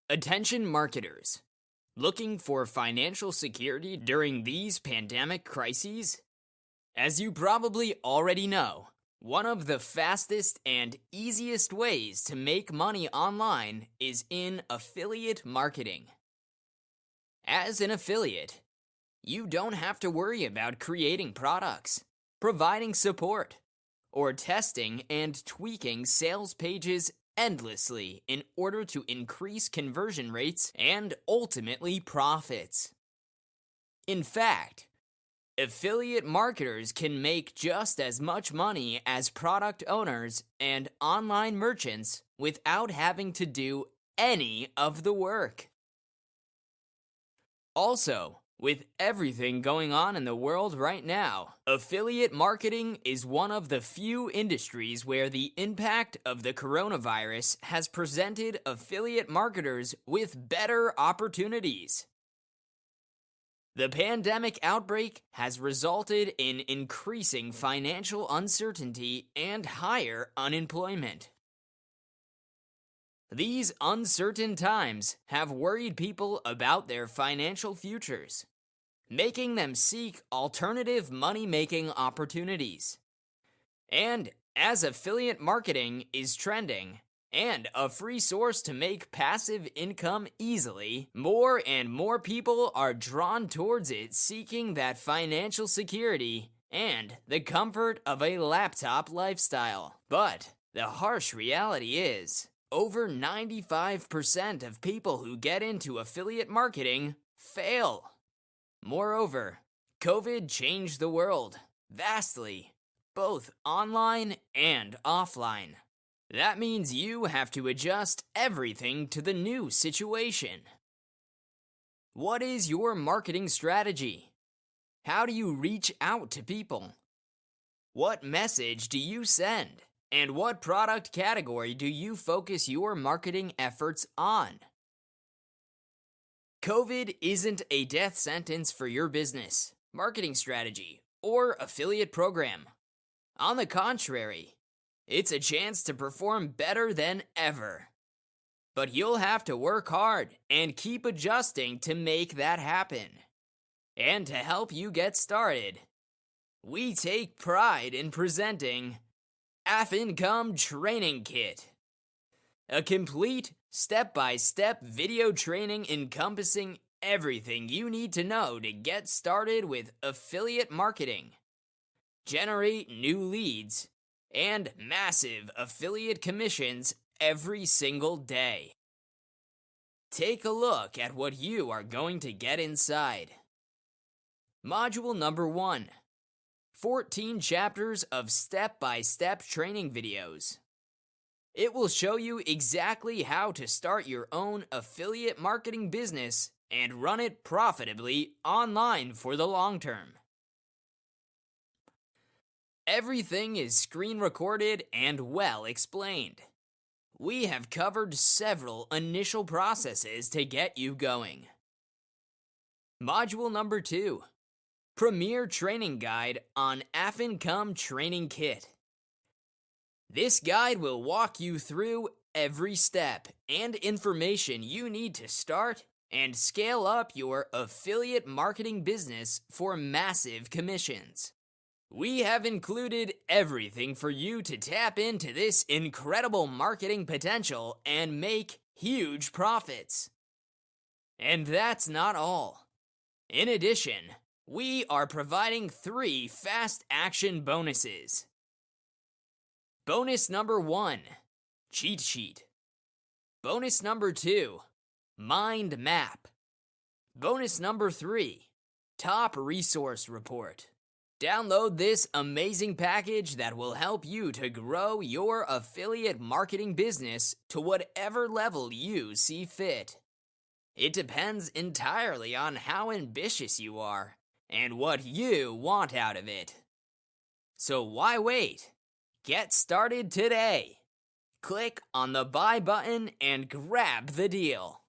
Attention marketers. Looking for financial security during these pandemic crises? As you probably already know, one of the fastest and easiest ways to make money online is in affiliate marketing. As an affiliate, you don't have to worry about creating products, providing support, or testing and tweaking sales pages endlessly in order to increase conversion rates and ultimately profits. In fact, affiliate marketers can make just as much money as product owners and online merchants without having to do any of the work. Also, with everything going on in the world right now, affiliate marketing is one of the few industries where the impact of the coronavirus has presented affiliate marketers with better opportunities. The pandemic outbreak has resulted in increasing financial uncertainty and higher unemployment. These uncertain times have worried people about their financial futures, making them seek alternative money-making opportunities. And as affiliate marketing is trending, and a free source to make passive income easily, more and more people are drawn towards it, seeking that financial security and the comfort of a laptop lifestyle. But the harsh reality is, over 95% of people who get into affiliate marketing fail. Moreover, COVID changed the world vastly, both online and offline. That means you have to adjust everything to the new situation. What is your marketing strategy? How do you reach out to people? What message do you send? And what product category do you focus your marketing efforts on? COVID isn't a death sentence for your business, marketing strategy, or affiliate program. On the contrary, it's a chance to perform better than ever. But you'll have to work hard and keep adjusting to make that happen. And to help you get started, we take pride in presenting Affincome Training Kit, a complete step-by-step video training encompassing everything you need to know to get started with affiliate marketing, generate new leads, and massive affiliate commissions every single day. Take a look at what you are going to get inside. Module number 1. 14 chapters of step-by-step training videos. It will show you exactly how to start your own affiliate marketing business and run it profitably online for the long term. Everything is screen recorded and well explained. We have covered several initial processes to get you going. Module number 2. Premier Training Guide on Affincome Training Kit. This guide will walk you through every step and information you need to start and scale up your affiliate marketing business for massive commissions. We have included everything for you to tap into this incredible marketing potential and make huge profits. And that's not all. In addition, we are providing 3 fast action bonuses. Bonus number 1, cheat sheet. Bonus number 2, mind map. Bonus number 3, top resource report. Download this amazing package that will help you to grow your affiliate marketing business to whatever level you see fit. It depends entirely on how ambitious you are and what you want out of it. So why wait? Get started today. Click on the buy button and grab the deal.